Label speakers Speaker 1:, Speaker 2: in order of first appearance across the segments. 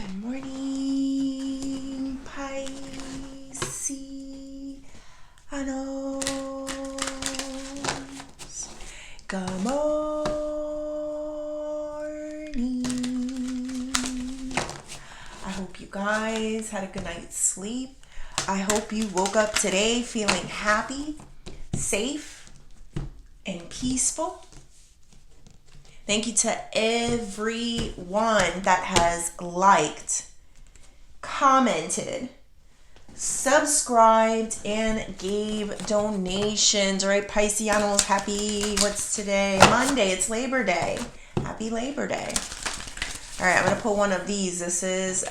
Speaker 1: Good morning, Pisces. Good morning. I hope you guys had a good night's sleep. I hope you woke up today feeling happy, safe, and peaceful. Thank you to everyone that has liked, commented, subscribed, and gave donations. All right, Pisceanos, happy, what's today? Monday, it's Labor Day. Happy Labor Day. All right, I'm going to pull one of these. This is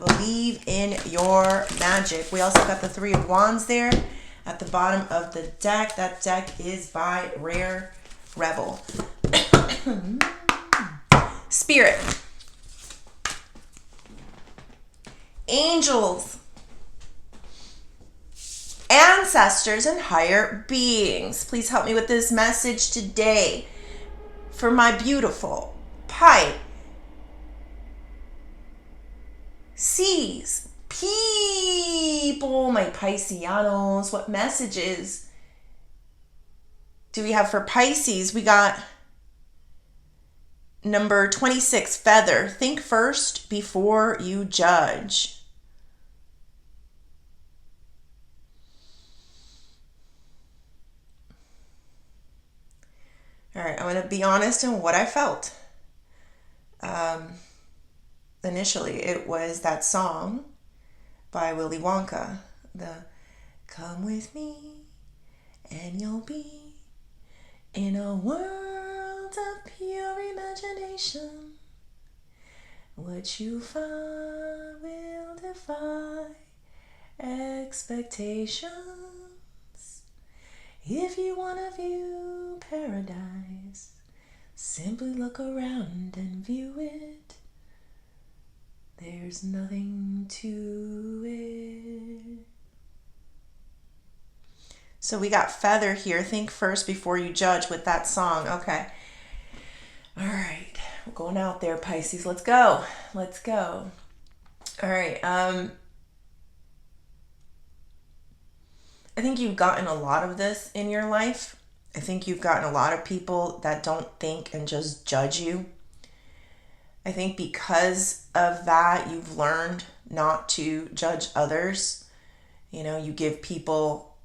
Speaker 1: Believe in Your Magic. We also got the Three of Wands there at the bottom of the deck. That deck is by Rare Rebel. Spirit, angels, ancestors, and higher beings, please help me with this message today for my beautiful Pisces people, my Pisceanos. What messages do we have for Pisces? We got number 26, feather. Think first before you judge. All right, I'm going to be honest in what I felt. Initially, it was that song by Willy Wonka. The "Come with me and you'll be in a world of pure imagination. What you find will defy expectations. If you want to view paradise, simply look around and view it. There's nothing to it." So we got feather here. Think first before you judge with that song. Okay. All right. We're going out there, Pisces. Let's go. Let's go. All right. I think you've gotten a lot of this in your life. I think you've gotten a lot of people that don't think and just judge you. I think because of that, you've learned not to judge others. You know, you give people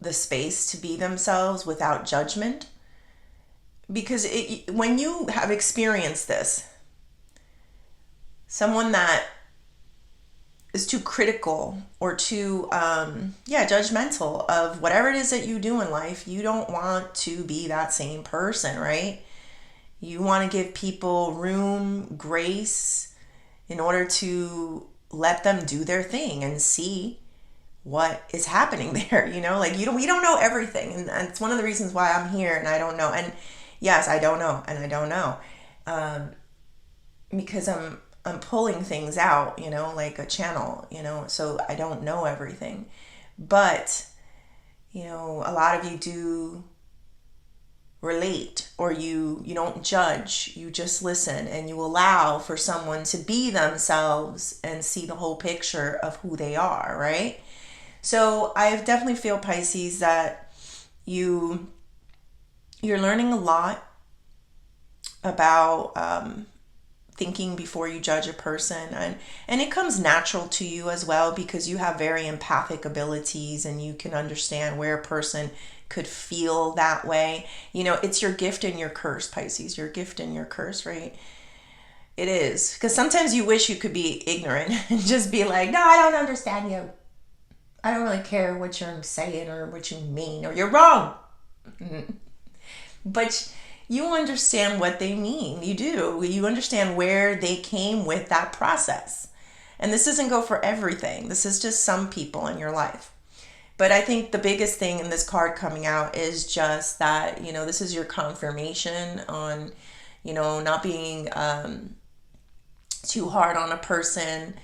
Speaker 1: the space to be themselves without judgment. Because when you have experienced this, someone that is too critical or too, judgmental of whatever it is that you do in life, you don't want to be that same person, right? You want to give people room, grace, in order to let them do their thing and see what is happening there. You know, like we don't know everything, and it's one of the reasons why I'm here and I don't know. And yes, I don't know, and I don't know, because I'm pulling things out, you know, like a channel, you know, so I don't know everything. But, you know, a lot of you do relate, or you don't judge, you just listen, and you allow for someone to be themselves and see the whole picture of who they are, right? So I definitely feel, Pisces, that you're learning a lot about thinking before you judge a person, and it comes natural to you as well, because you have very empathic abilities and you can understand where a person could feel that way. You know, it's your gift and your curse, Pisces. Your gift and your curse, right? It is. Because sometimes you wish you could be ignorant and just be like, no, I don't understand you. I don't really care what you're saying or what you mean, or you're wrong. But you understand what they mean. You do. You understand where they came with that process. And this doesn't go for everything. This is just some people in your life. But I think the biggest thing in this card coming out is just that, you know, this is your confirmation on, you know, not being too hard on a person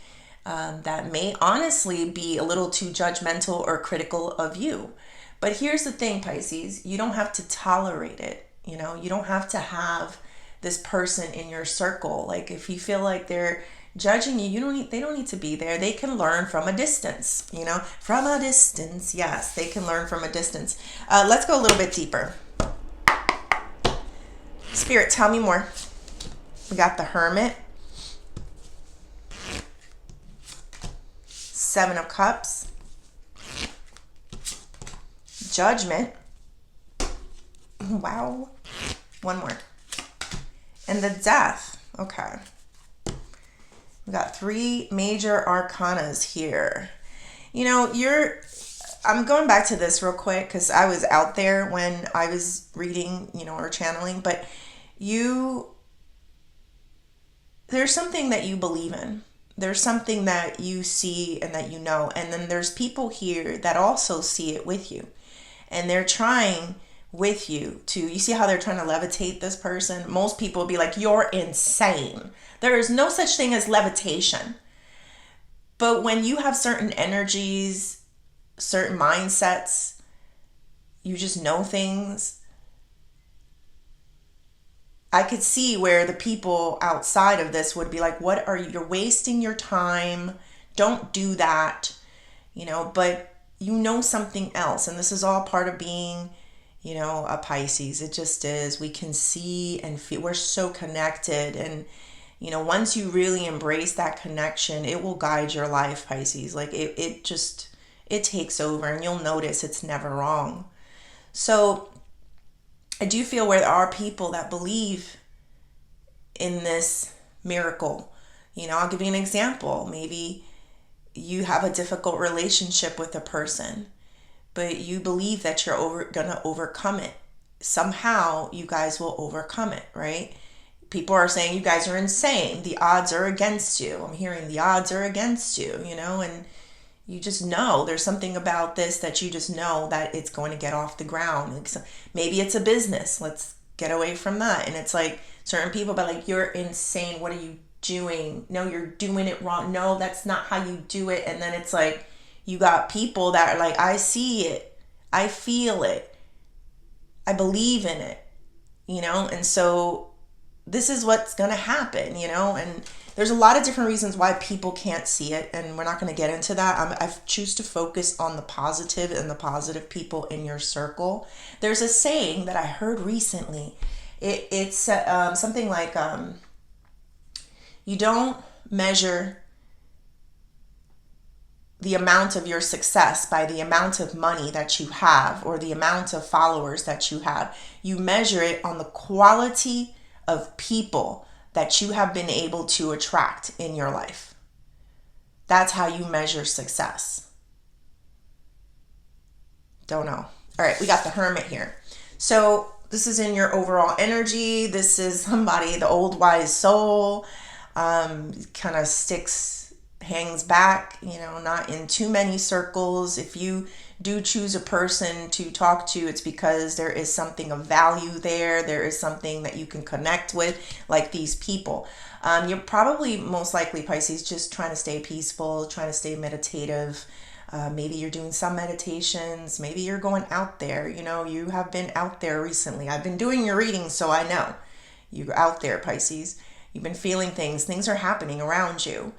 Speaker 1: that may honestly be a little too judgmental or critical of you. But here's the thing, Pisces, you don't have to tolerate it. You know, you don't have to have this person in your circle. Like if you feel like they're judging you. They don't need to be there. They can learn from a distance, from a distance. Yes, they can learn from a distance. Let's go a little bit deeper. Spirit, tell me more. We got the Hermit, Seven of Cups, Judgment. Wow. One more. And the Death. Okay. We got 3 major arcanas here. I'm going back to this real quick because I was out there when I was reading, or channeling, but there's something that you believe in. There's something that you see and that and then there's people here that also see it with you. And they're trying with you you see how they're trying to levitate this person? Most people will be like, you're insane. There is no such thing as levitation. But when you have certain energies, certain mindsets, you just know things. I could see where the people outside of this would be like, what are you? You're wasting your time. Don't do that. But something else. And this is all part of being, a Pisces. It just is. We can see and feel. We're so connected. And, once you really embrace that connection, it will guide your life, Pisces. Like it takes over and you'll notice it's never wrong. So I do feel where there are people that believe in this miracle. I'll give you an example. Maybe you have a difficult relationship with a person, but you believe that you're going to overcome it. Somehow you guys will overcome it, right? People are saying you guys are insane. The odds are against you. I'm hearing the odds are against you, and you just know there's something about this that you just know that it's going to get off the ground. Maybe it's a business. Let's get away from that. And it's like certain people, but like, you're insane. What are you doing? No, you're doing it wrong. No, that's not how you do it. And then it's like, you got people that are like, I see it. I feel it. I believe in it, and so this is what's going to happen, and there's a lot of different reasons why people can't see it, and we're not going to get into that. I choose to focus on the positive and the positive people in your circle. There's a saying that I heard recently. It's something like, you don't measure the amount of your success by the amount of money that you have or the amount of followers that you have. You measure it on the quality of people that you have been able to attract in your life. That's how you measure success. Don't know. All right, we got the Hermit here. So this is in your overall energy. This is somebody, the old wise soul, kind of hangs back, not in too many circles. If you do choose a person to talk to, it's because there is something of value there. There is something that you can connect with, like these people. You're probably most likely, Pisces, just trying to stay peaceful, trying to stay meditative. Maybe you're doing some meditations. Maybe you're going out there. You have been out there recently. I've been doing your readings, so I know. You're out there, Pisces. You've been feeling things. Things are happening around you.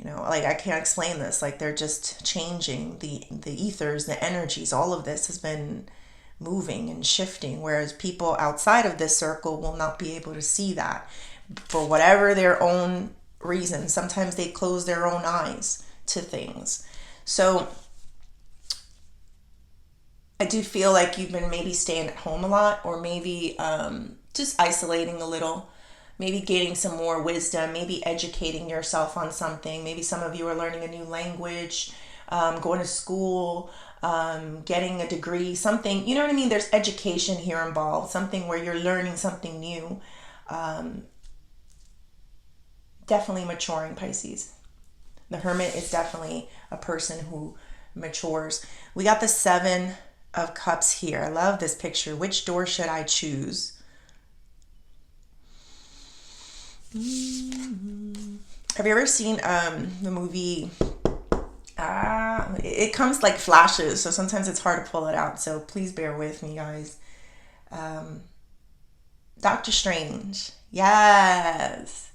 Speaker 1: Like I can't explain this. Like they're just changing the ethers, the energies. All of this has been moving and shifting, whereas people outside of this circle will not be able to see that for whatever their own reason. Sometimes they close their own eyes to things. So I do feel like you've been maybe staying at home a lot, or maybe just isolating a little. Maybe getting some more wisdom, maybe educating yourself on something. Maybe some of you are learning a new language, going to school, getting a degree, something, you know what I mean? There's education here involved, something where you're learning something new. Definitely maturing, Pisces. The Hermit is definitely a person who matures. We got the Seven of Cups here. I love this picture. Which door should I choose? Have you ever seen the movie? It comes like flashes, so sometimes it's hard to pull it out. So please bear with me, guys. Doctor Strange, yes.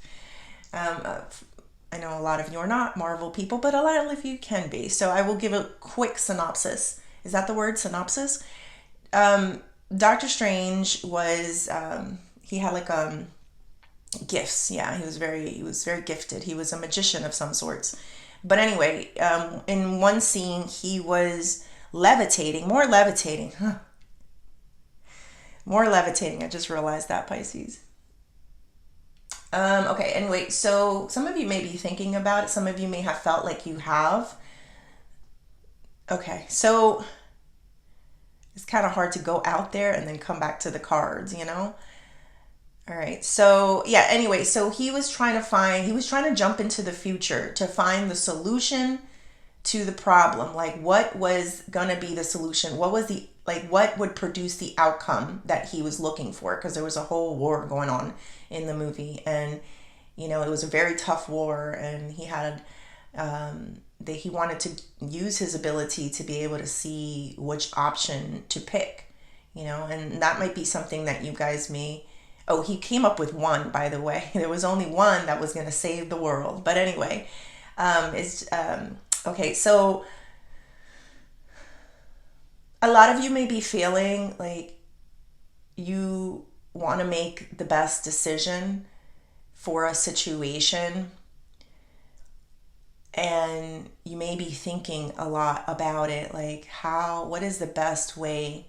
Speaker 1: I know a lot of you are not Marvel people, but a lot of you can be. So I will give a quick synopsis. Is that the word, synopsis? Doctor Strange was he had like gifts. Yeah, he was very gifted. He was a magician of some sorts. But anyway, in one scene he was levitating, more levitating, more levitating. I just realized that, Pisces. Okay, anyway, so some of you may be thinking about it. Some of you may have felt like you have. Okay, so it's kind of hard to go out there and then come back to the cards, you know? All right. So, yeah, anyway, so he was trying to jump into the future to find the solution to the problem. Like, what was going to be the solution? What would produce the outcome that he was looking for? Because there was a whole war going on in the movie. And, it was a very tough war. And he had, that he wanted to use his ability to be able to see which option to pick, and that might be something that you guys may. Oh, he came up with one, by the way. There was only one that was going to save the world. But anyway, it's okay. So a lot of you may be feeling like you want to make the best decision for a situation, and you may be thinking a lot about it, like what is the best way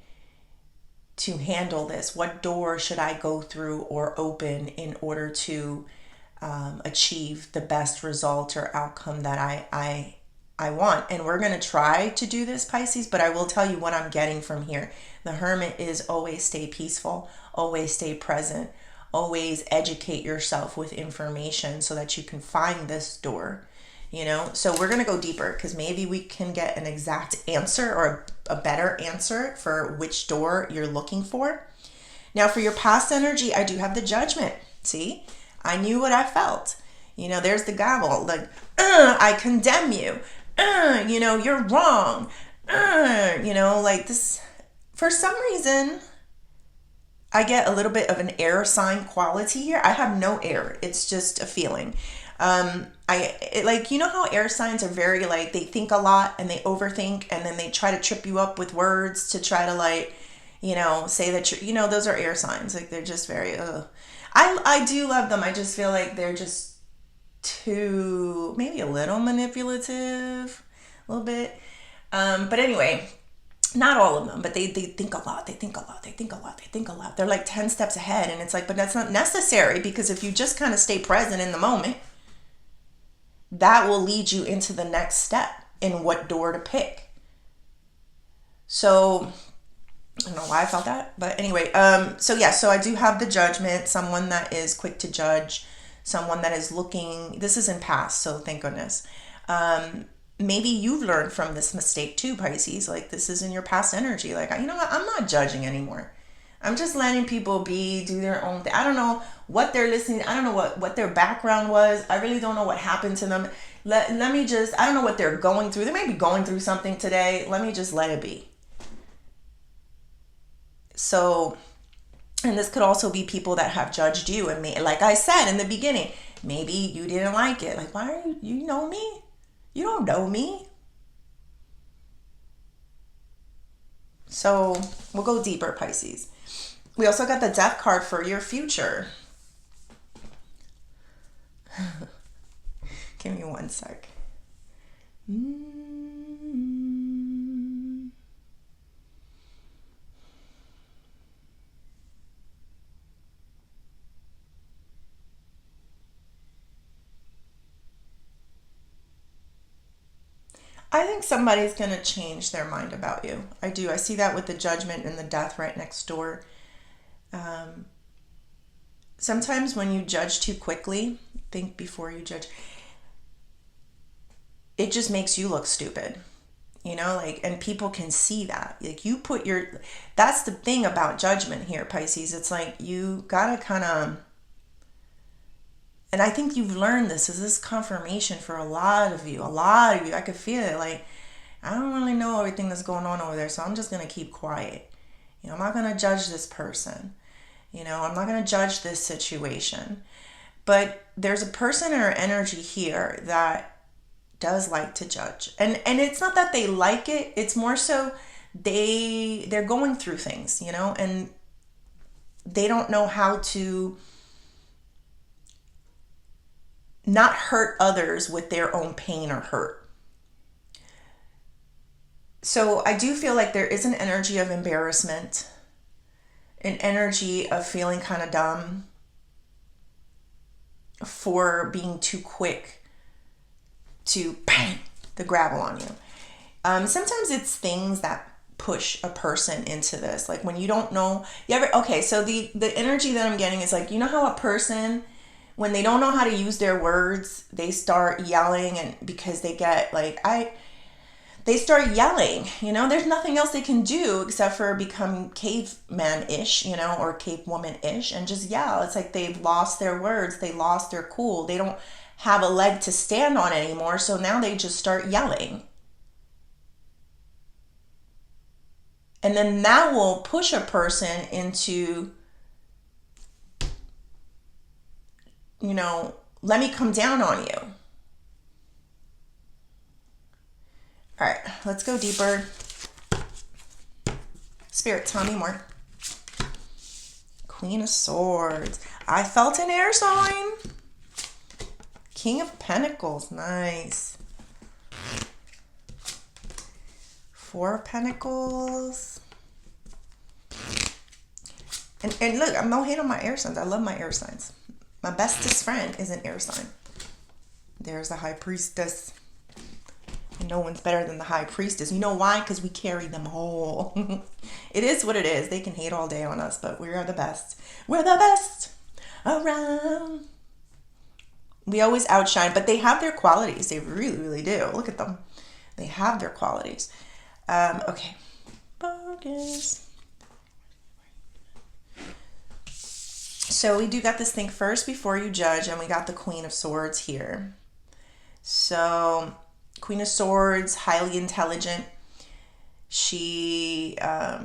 Speaker 1: to handle this? What door should I go through or open in order to achieve the best result or outcome that I want? And we're going to try to do this, Pisces, but I will tell you what I'm getting from here. The Hermit is always stay peaceful, always stay present, always educate yourself with information so that you can find this door. So we're going to go deeper because maybe we can get an exact answer or a better answer for which door you're looking for. Now, for your past energy, I do have the Judgment. See, I knew what I felt. There's the gavel, like, I condemn you. You're wrong. Like this. For some reason, I get a little bit of an air sign quality here. I have no air. It's just a feeling. How air signs are very like, they think a lot and they overthink and then they try to trip you up with words to try to say that those are air signs. Like they're just very, I do love them. I just feel like they're just too, maybe a little manipulative, a little bit. But anyway, not all of them, but they think a lot. They think a lot. They think a lot. They think a lot. They're like 10 steps ahead. And it's like, but that's not necessary, because if you just kind of stay present in the moment, that will lead you into the next step in what door to pick. So I don't know why I felt that, but anyway, so I do have the Judgment, someone that is quick to judge, someone that is looking, this is in past, so thank goodness. Maybe you've learned from this mistake too, Pisces, like this is in your past energy. Like, you know what, I'm not judging anymore. I'm just letting people do their own thing. I don't know what they're listening. I don't know what their background was. I really don't know what happened to them. Let me just, I don't know what they're going through. They may be going through something today. Let me just let it be. So, and this could also be people that have judged you. And like I said in the beginning, maybe you didn't like it. Like, why are you know me? You don't know me. So we'll go deeper, Pisces. We also got the Death card for your future. Give me one sec. I think somebody's going to change their mind about you. I do. I see that with the Judgment and the Death right next door. Sometimes when you judge too quickly, think before you judge, it just makes you look stupid, and people can see that. Like that's the thing about Judgment here, Pisces. It's like you gotta kind of, and I think you've learned this. Is this confirmation for a lot of you? I could feel it. Like, I don't really know everything that's going on over there, so I'm just gonna keep quiet. I'm not gonna judge this person. I'm not gonna judge this situation. But there's a person or energy here that does like to judge. And it's not that they like it, it's more so they're going through things, and they don't know how to not hurt others with their own pain or hurt. So I do feel like there is an energy of embarrassment, an energy of feeling kind of dumb for being too quick to bang the gravel on you. Sometimes it's things that push a person into this. Like when you don't know, okay, so the energy that I'm getting is like, how a person, when they don't know how to use their words, they start yelling, and because they get like, they start yelling, there's nothing else they can do except for become caveman-ish, or cavewoman-ish, and just yell. It's like they've lost their words, they lost their cool, they don't have a leg to stand on anymore, so now they just start yelling. And then that will push a person into, let me come down on you. All right, let's go deeper. Spirit, tell me more. Queen of Swords. I felt an air sign. King of Pentacles, nice. Four of Pentacles. And look, I'm no hate on my air signs. I love my air signs. My bestest friend is an air sign. There's the High Priestess. And no one's better than the High Priestess. You know why? Because we carry them all. It is what it is. They can hate all day on us, but we are the best. We're the best around. We always outshine, but they have their qualities. They really, really do. Look at them. They have their qualities. Okay. Focus. So we do got this thing first before you judge, and we got the Queen of Swords here. So Queen of Swords, highly intelligent. She,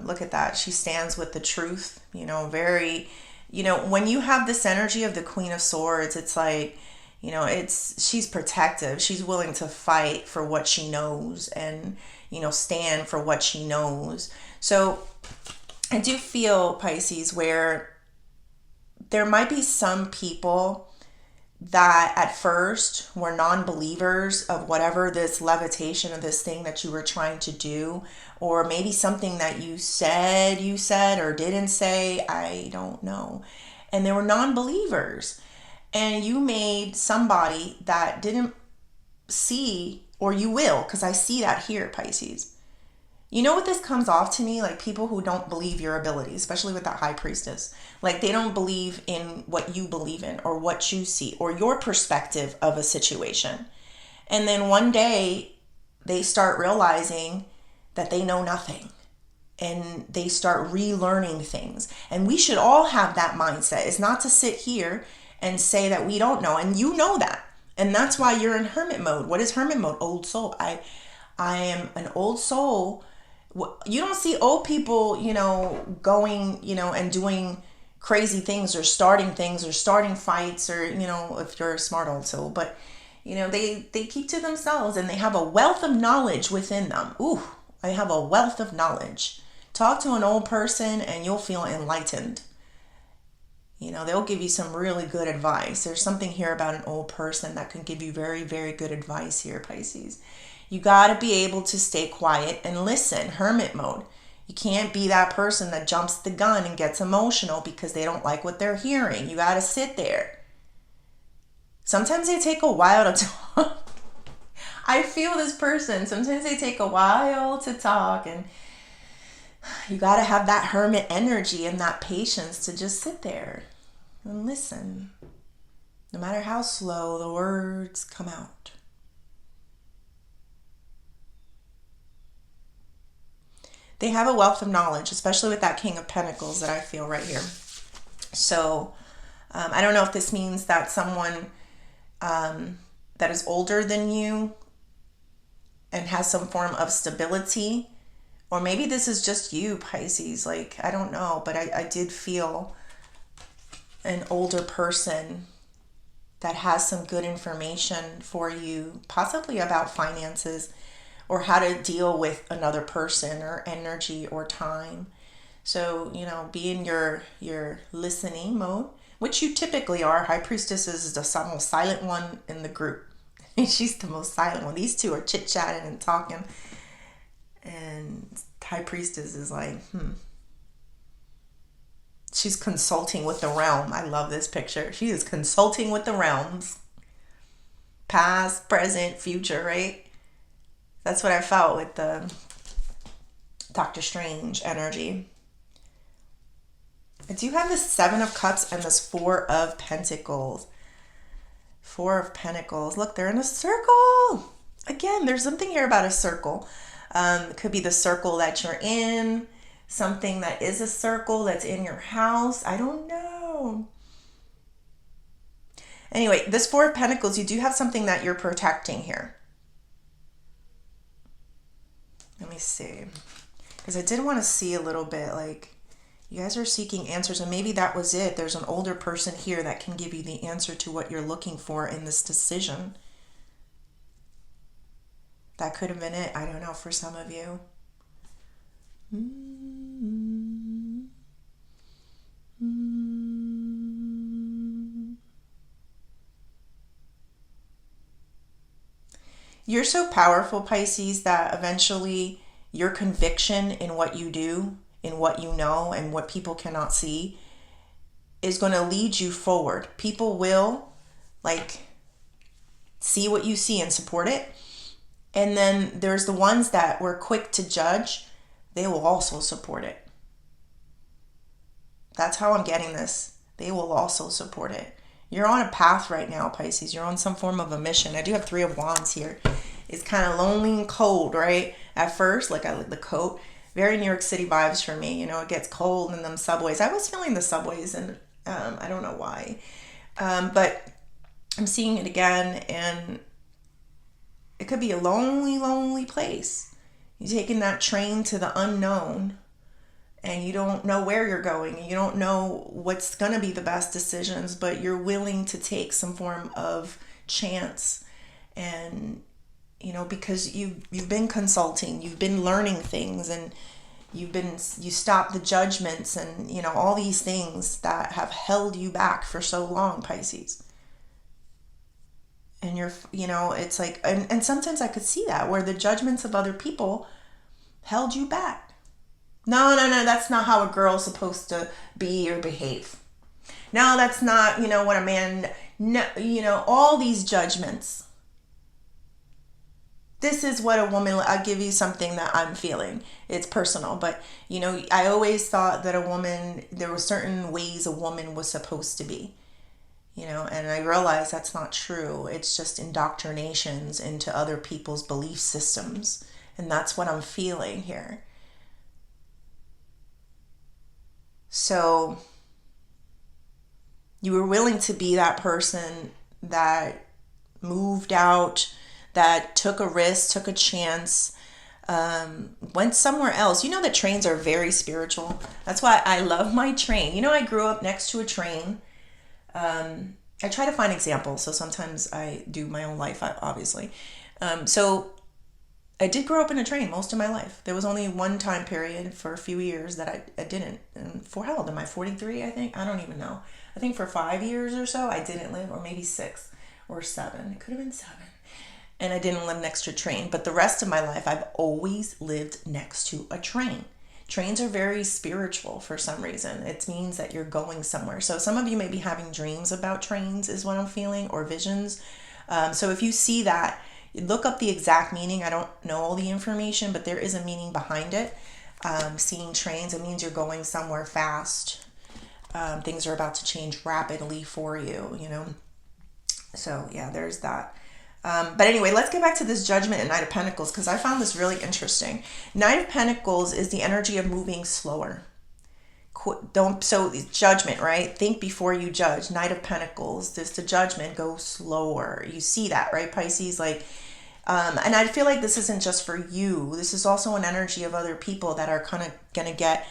Speaker 1: look at that. She stands with the truth, very, when you have this energy of the Queen of Swords, it's like, she's protective. She's willing to fight for what she knows and, stand for what she knows. So I do feel, Pisces, where there might be some people that at first were non-believers of whatever this levitation of this thing that you were trying to do, or maybe something that you said or didn't say, I don't know. And they were non-believers. And you made somebody that didn't see, or you will, because I see that here, Pisces. You know what this comes off to me? Like people who don't believe your ability, especially with that High Priestess. Like they don't believe in what you believe in or what you see or your perspective of a situation. And then one day they start realizing that they know nothing. And they start relearning things. And we should all have that mindset. It's not to sit here and say that we don't know. And you know that. And that's why you're in hermit mode. What is hermit mode? Old soul. I am an old soul. You don't see old people, going, and doing crazy things or starting fights or, if you're a smart old soul. But, they keep to themselves and they have a wealth of knowledge within them. Ooh, I have a wealth of knowledge. Talk to an old person and you'll feel enlightened. They'll give you some really good advice. There's something here about an old person that can give you very, very good advice here, Pisces. You got to be able to stay quiet and listen, hermit mode. You can't be that person that jumps the gun and gets emotional because they don't like what they're hearing. You got to sit there. Sometimes they take a while to talk. I feel this person. Sometimes they take a while to talk, and you got to have that hermit energy and that patience to just sit there and listen. No matter how slow the words come out. They have a wealth of knowledge, especially with that King of Pentacles that I feel right here. So I don't know if this means that someone that is older than you and has some form of stability, or maybe this is just you, Pisces. Like, I don't know, but I did feel an older person that has some good information for you, possibly about finances or how to deal with another person or energy or time. So, be in your listening mode, which you typically are. High Priestess is the most silent one in the group. She's the most silent one. These two are chit-chatting and talking. And High Priestess is like, She's consulting with the realm. I love this picture. She is consulting with the realms. Past, present, future, right? That's what I felt with the Doctor Strange energy. I do have this 7 of Cups and this 4 of Pentacles. 4 of Pentacles. Look, they're in a circle. Again, there's something here about a circle. It could be the circle that you're in. Something that is a circle that's in your house. I don't know. Anyway, this 4 of Pentacles, you do have something that you're protecting here. Let me see. Because I did want to see a little bit, like, you guys are seeking answers, and maybe that was it. There's an older person here that can give you the answer to what you're looking for in this decision. That could have been it. I don't know, for some of you. You're so powerful, Pisces, that eventually your conviction in what you do, in what you know, and what people cannot see is going to lead you forward. People will, see what you see and support it. And then there's the ones that were quick to judge. They will also support it. That's how I'm getting this. They will also support it. You're on a path right now, Pisces. You're on some form of a mission. I do have 3 of Wands here. It's kind of lonely and cold, right? At first, I like the coat. Very New York City vibes for me. It gets cold in them subways. I was feeling the subways, and I don't know why. But I'm seeing it again, and it could be a lonely, lonely place. You're taking that train to the unknown, and you don't know where you're going, and you don't know what's going to be the best decisions, but you're willing to take some form of chance. And, because you've been consulting, you've been learning things, and you stopped the judgments and, all these things that have held you back for so long, Pisces. And it's like, and sometimes I could see that, where the judgments of other people held you back. No, that's not how a girl's supposed to be or behave. No, that's not, what a man, no, all these judgments. This is what a woman, I'll give you something that I'm feeling. It's personal, but, I always thought that a woman, there were certain ways a woman was supposed to be. And I realize that's not true. It's just indoctrinations into other people's belief systems. And that's what I'm feeling here. So you were willing to be that person that moved out, that took a risk, took a chance, went somewhere else. You know that trains are very spiritual. That's why I love my train. I grew up next to a train. I try to find examples. So sometimes I do my own life, obviously. So I did grow up in a train most of my life. There was only one time period for a few years that I didn't. And for how old am I? 43, I think? I don't even know. I think for 5 years or so, I didn't live, or maybe 6 or 7. It could have been 7. And I didn't live next to a train. But the rest of my life, I've always lived next to a train. Trains are very spiritual for some reason. It means that you're going somewhere. So some of you may be having dreams about trains is what I'm feeling, or visions. So if you see that, look up the exact meaning. I don't know all the information, but there is a meaning behind it. Seeing trains, it means you're going somewhere fast. Things are about to change rapidly for you, So yeah, there's that. But anyway, let's get back to this Judgment and Knight of Pentacles, because I found this really interesting. Knight of Pentacles is the energy of moving slower. So Judgment, right? Think before you judge. Knight of Pentacles, the Judgment, go slower. You see that, right, Pisces? And I feel like this isn't just for you. This is also an energy of other people that are kind of going to get,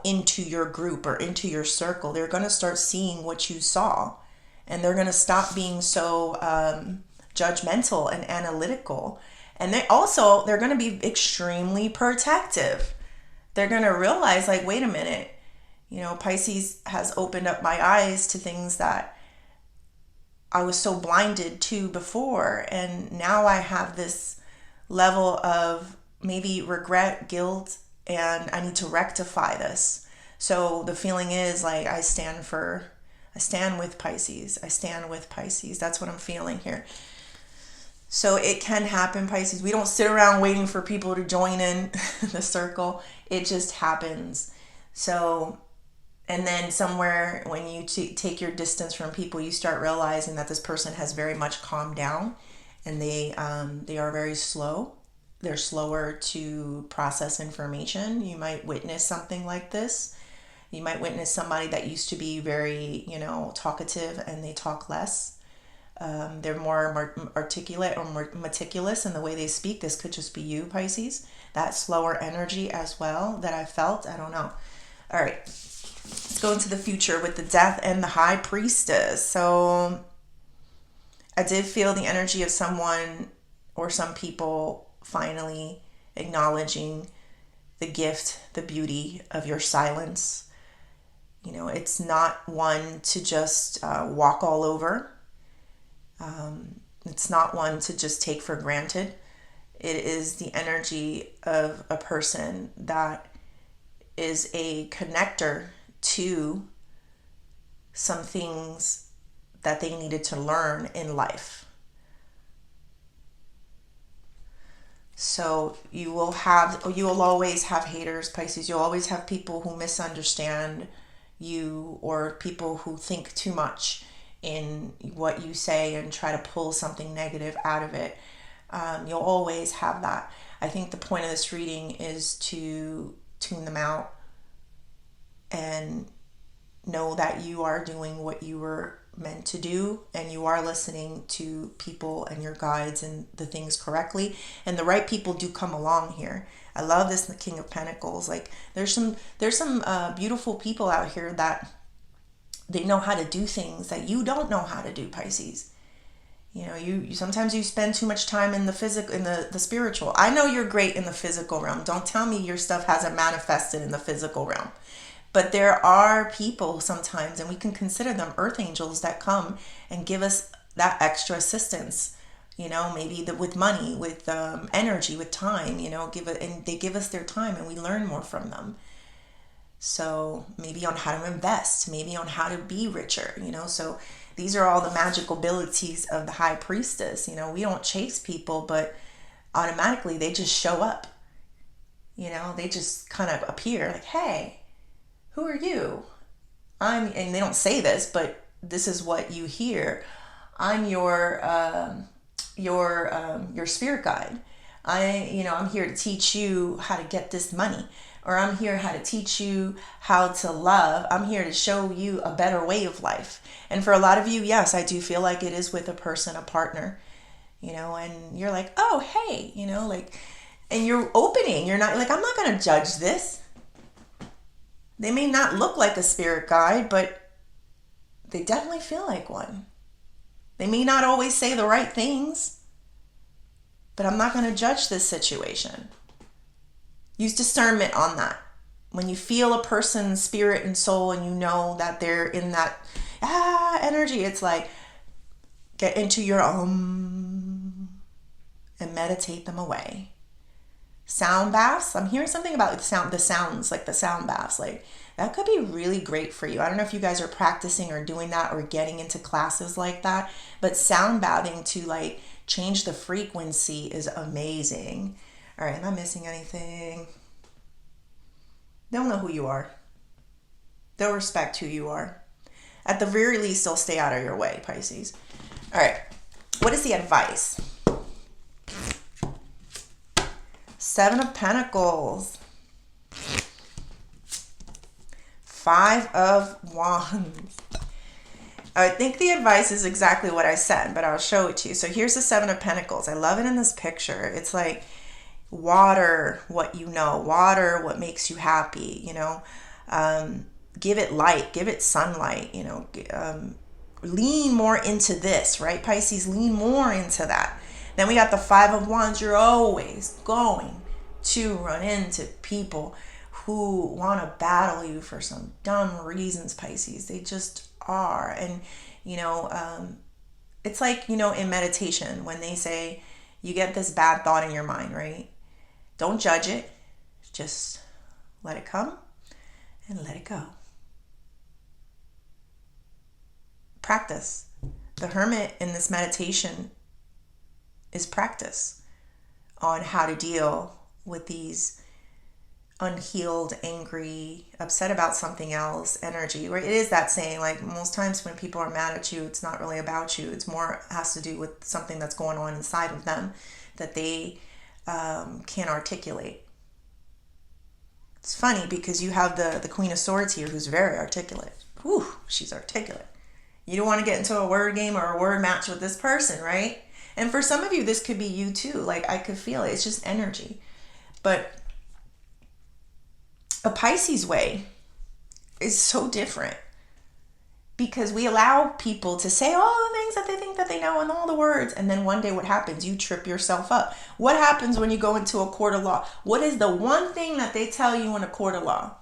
Speaker 1: into your group or into your circle. They're going to start seeing what you saw. and they're going to stop being so judgmental and analytical. And they're going to be extremely protective. They're going to realize, like, wait a minute, Pisces has opened up my eyes to things that I was so blinded to before. And now I have this level of maybe regret, guilt, and I need to rectify this. So the feeling is like I stand with Pisces. I stand with Pisces. That's what I'm feeling here. So it can happen, Pisces. We don't sit around waiting for people to join in the circle. It just happens. So, and then somewhere when you take your distance from people, you start realizing that this person has very much calmed down, and they are very slow. They're slower to process information. You might witness something like this. You might witness somebody that used to be very, talkative, and they talk less. They're more articulate or more meticulous in the way they speak. This could just be you, Pisces. That slower energy as well that I felt. I don't know. All right. Let's go into the future with the Death and the High Priestess. So I did feel the energy of someone or some people finally acknowledging the gift, the beauty of your silence. It's not one to just walk all over. It's not one to just take for granted. It is the energy of a person that is a connector to some things that they needed to learn in life. So you will always have haters, Pisces. You'll always have people who misunderstand you, or people who think too much in what you say and try to pull something negative out of it. You'll always have that. I think the point of this reading is to tune them out and know that you are doing what you were meant to do, and you are listening to people and your guides and the things correctly, and the right people do come along here. I love this, the King of Pentacles. Like, there's some beautiful people out here that they know how to do things that you don't know how to do, Pisces. You sometimes you spend too much time in the physical, in the spiritual. I know you're great in the physical realm. Don't tell me your stuff hasn't manifested in the physical realm. But there are people sometimes, and we can consider them earth angels, that come and give us that extra assistance. Maybe with money, with energy, with time. And they give us their time, and we learn more from them. So maybe on how to invest, maybe on how to be richer. So these are all the magical abilities of the High Priestess. We don't chase people, but automatically they just show up. They just kind of appear like, hey, who are you? And they don't say this, but this is what you hear. I'm your spirit guide. I'm here to teach you how to get this money, or I'm here how to teach you how to love. I'm here to show you a better way of life. And for a lot of you, yes, I do feel like it is with a person, a partner, and you're like, oh, hey, and you're opening. You're not like, I'm not going to judge this. They may not look like a spirit guide, but they definitely feel like one. They may not always say the right things, but I'm not going to judge this situation. Use discernment on that. When you feel a person's spirit and soul, and you know that they're in that energy, it's like, get into your and meditate them away. Sound baths. I'm hearing something about the sounds, like the sound baths. Like, that could be really great for you. I don't know if you guys are practicing or doing that or getting into classes like that, but sound bathing to like change the frequency is amazing. All right, am I missing anything? They'll know who you are. They'll respect who you are. At the very least, they'll stay out of your way, Pisces. All right, what is the advice? 7 of Pentacles. 5 of Wands. I think the advice is exactly what I said, but I'll show it to you. So here's the 7 of Pentacles. I love it in this picture. It's like, water what you know. Water what makes you happy, Give it light. Give it sunlight, lean more into this, right? Pisces, lean more into that. Then we got the Five of Wands. You're always going to run into people who want to battle you for some dumb reasons, Pisces. They just are. And, it's like, in meditation, when they say you get this bad thought in your mind, right? Don't judge it. Just let it come and let it go. Practice. The Hermit in this meditation is practice on how to deal with these unhealed, angry, upset about something else energy. Right? It is that saying, like, most times when people are mad at you, it's not really about you. It's more has to do with something that's going on inside of them that they can't articulate. It's funny because you have the Queen of Swords here, who's very articulate. Whew, she's articulate. You don't want to get into a word game or a word match with this person, right? And for some of you, this could be you too. Like, I could feel it. It's just energy. But a Pisces way is so different because we allow people to say all the things that they think that they know and all the words. And then one day what happens? You trip yourself up. What happens when you go into a court of law? What is the one thing that they tell you in a court of law?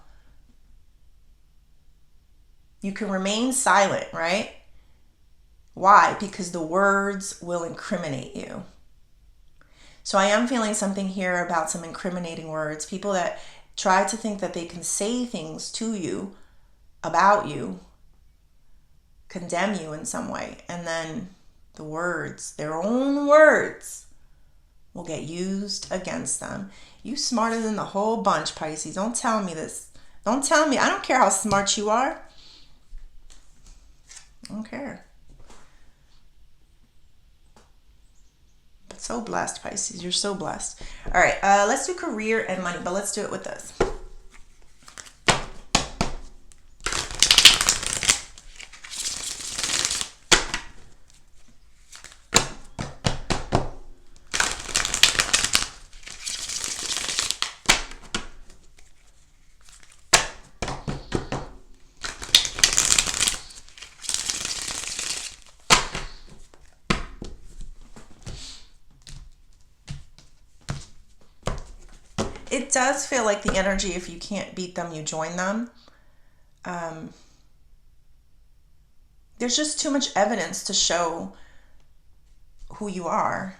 Speaker 1: You can remain silent, right? Why? Because the words will incriminate you. So I am feeling something here about some incriminating words. People that try to think that they can say things to you, about you, condemn you in some way. And then the words, their own words, will get used against them. You smarter than the whole bunch, Pisces. Don't tell me this. Don't tell me. I don't care how smart you are. I don't care. But so blessed, Pisces. You're so blessed. All right, let's do career and money, but let's do it with this. It does feel like the energy, if you can't beat them, you join them. There's just too much evidence to show who you are.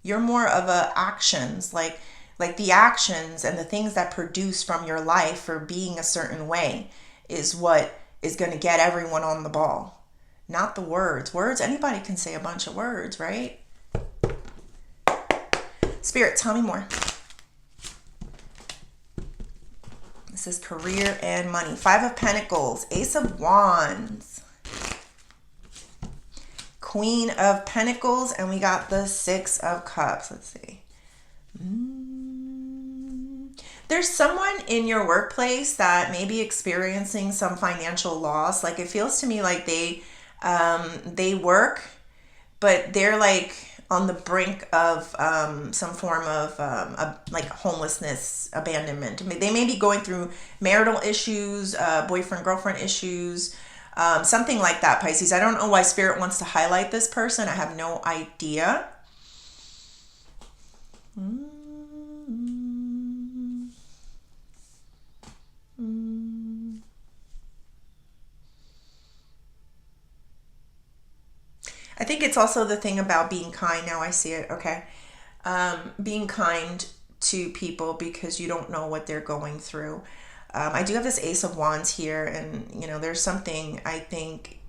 Speaker 1: You're more of a actions, like the actions and the things that produce from your life for being a certain way is what is going to get everyone on the ball. Not the words. Words, anybody can say a bunch of words, right? Spirit, tell me more. This is career and money. Five of Pentacles, Ace of Wands, Queen of Pentacles, and we got the Six of Cups. Let's see. There's someone in your workplace that may be experiencing some financial loss. Like, it feels to me like they work, but they're like on the brink of some form of like homelessness, abandonment. They may be going through marital issues, boyfriend, girlfriend issues, something like that, Pisces. I don't know why Spirit wants to highlight this person. I have no idea. I think it's also the thing about being kind. Now I see it. Okay. Being kind to people because you don't know what they're going through. I do have this Ace of Wands here, and there's something I think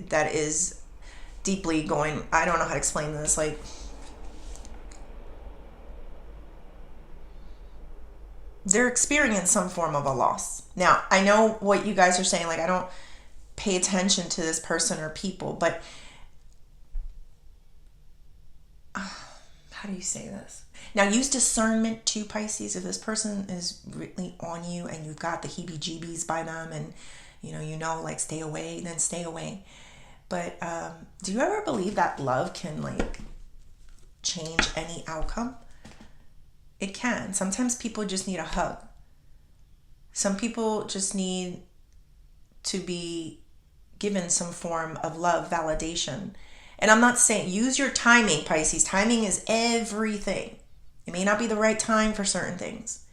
Speaker 1: that is deeply going, I don't know how to explain this, like they're experiencing some form of a loss. Now, I know what you guys are saying, like I don't pay attention to this person or people, but how do you say this? Now, use discernment too, Pisces. If this person is really on you and you've got the heebie-jeebies by them and, like stay away, then stay away. But do you ever believe that love can like change any outcome? It can. Sometimes people just need a hug. Some people just need to be given some form of love, validation. And I'm not saying use your timing, Pisces. Timing is everything. It may not be the right time for certain things,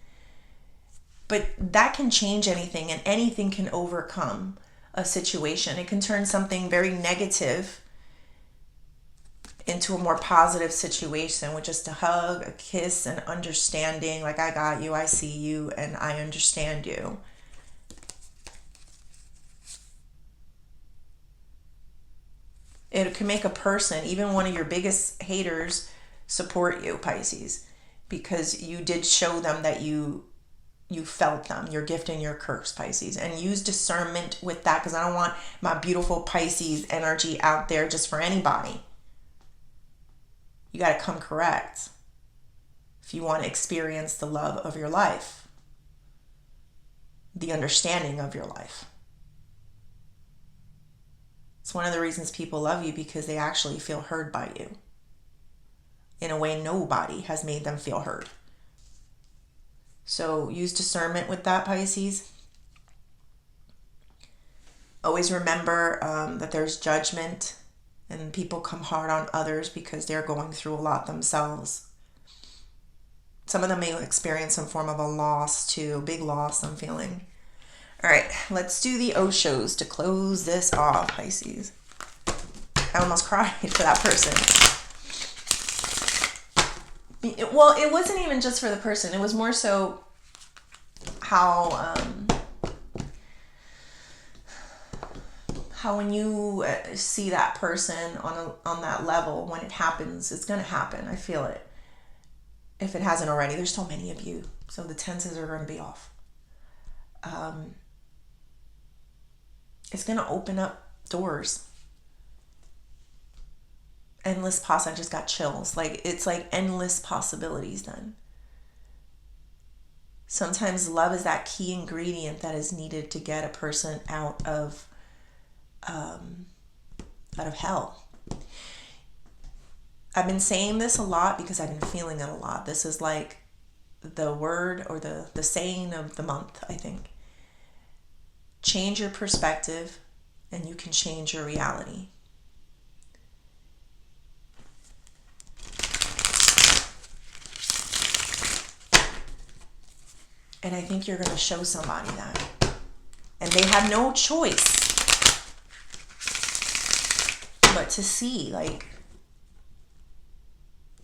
Speaker 1: but that can change anything, and anything can overcome a situation. It can turn something very negative into a more positive situation with just a hug, a kiss, and understanding. Like, I got you, I see you, and I understand you. It can make a person, even one of your biggest haters, support you, Pisces, because you did show them that you felt them, your gift and your curse, Pisces. And use discernment with that, because I don't want my beautiful Pisces energy out there just for anybody. You got to come correct if you want to experience the love of your life, the understanding of your life. It's one of the reasons people love you, because they actually feel heard by you in a way nobody has made them feel heard. So use discernment with that, Pisces. Always remember that there's judgment, and people come hard on others because they're going through a lot themselves. Some of them may experience some form of a loss too, big loss, I'm feeling. All right, let's do the Oshos to close this off, Pisces. I almost cried for that person. Well, it wasn't even just for the person. It was more so how when you see that person on that level, when it happens, it's going to happen. I feel it. If it hasn't already, there's so many of you, so the tenses are going to be off. It's going to open up doors. Endless I just got chills. Like, it's like endless possibilities then. Sometimes love is that key ingredient that is needed to get a person out of hell. I've been saying this a lot because I've been feeling it a lot. This is like the word or the saying of the month, I think. Change your perspective and you can change your reality. And I think you're going to show somebody that. And they have no choice but to see, like,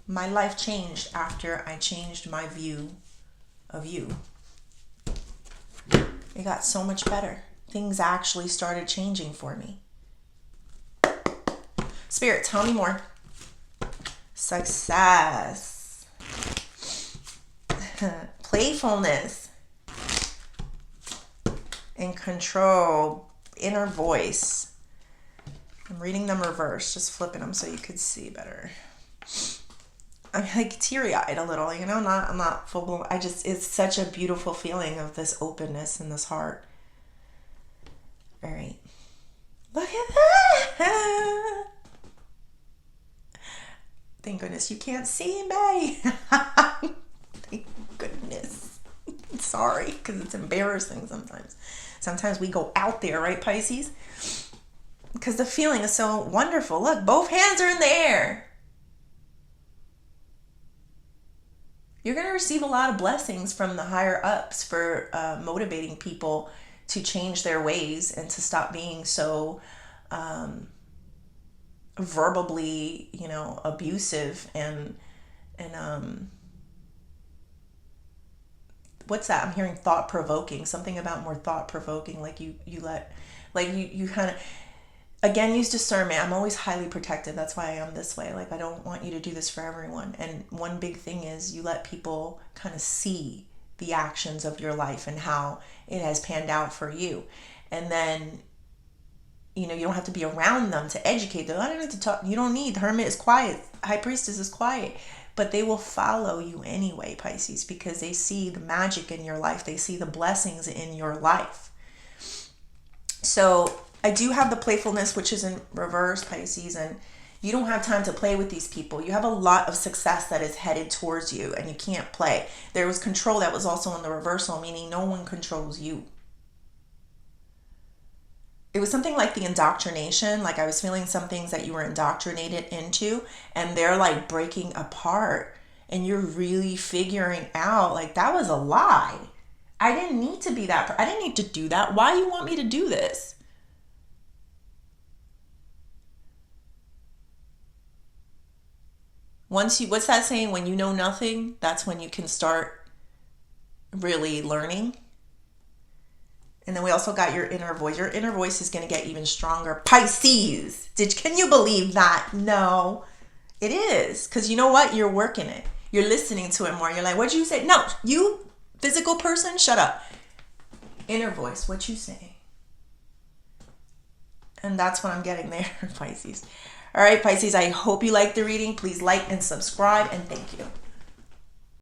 Speaker 1: my life changed after I changed my view of you. It got so much better. Things actually started changing for me. Spirit, tell me more. Success. Playfulness. And control. Inner voice. I'm reading them reverse, just flipping them so you could see better. I'm like teary-eyed a little, you know, I'm not full blown. It's such a beautiful feeling of this openness in this heart. All right. Look at that. Thank goodness you can't see me. Thank goodness. Sorry, because it's embarrassing sometimes. Sometimes we go out there, right, Pisces? Because the feeling is so wonderful. Look, both hands are in the air. You're going to receive a lot of blessings from the higher ups for motivating people to change their ways and to stop being so verbally, you know, abusive and what's that? I'm hearing thought-provoking. Something about more thought-provoking. Like you kind of, again, use discernment. I'm always highly protective. That's why I am this way. Like, I don't want you to do this for everyone. And one big thing is you let people kind of see the actions of your life and how it has panned out for you. And then, you know, you don't have to be around them to educate them. I don't need to talk. You don't need. Hermit is quiet. High Priestess is quiet. But they will follow you anyway, Pisces, because they see the magic in your life. They see the blessings in your life. So I do have the playfulness, which is in reverse, Pisces, and you don't have time to play with these people. You have a lot of success that is headed towards you, and you can't play. There was control that was also in the reversal, meaning no one controls you. it was something like the indoctrination. Like I was feeling some things that you were indoctrinated into, and they're like breaking apart, and you're really figuring out like that was a lie. I didn't need to be that. I didn't need to do that. Why do you want me to do this? What's that saying? When you know nothing, that's when you can start really learning. And then we also got your inner voice. Your inner voice is going to get even stronger. Pisces. Can you believe that? No, it is. Because you know what? You're working it. You're listening to it more. You're like, what'd you say? No, you physical person, shut up. Inner voice, what you say? And that's what I'm getting there, Pisces. All right, Pisces, I hope you liked the reading. Please like and subscribe, and thank you.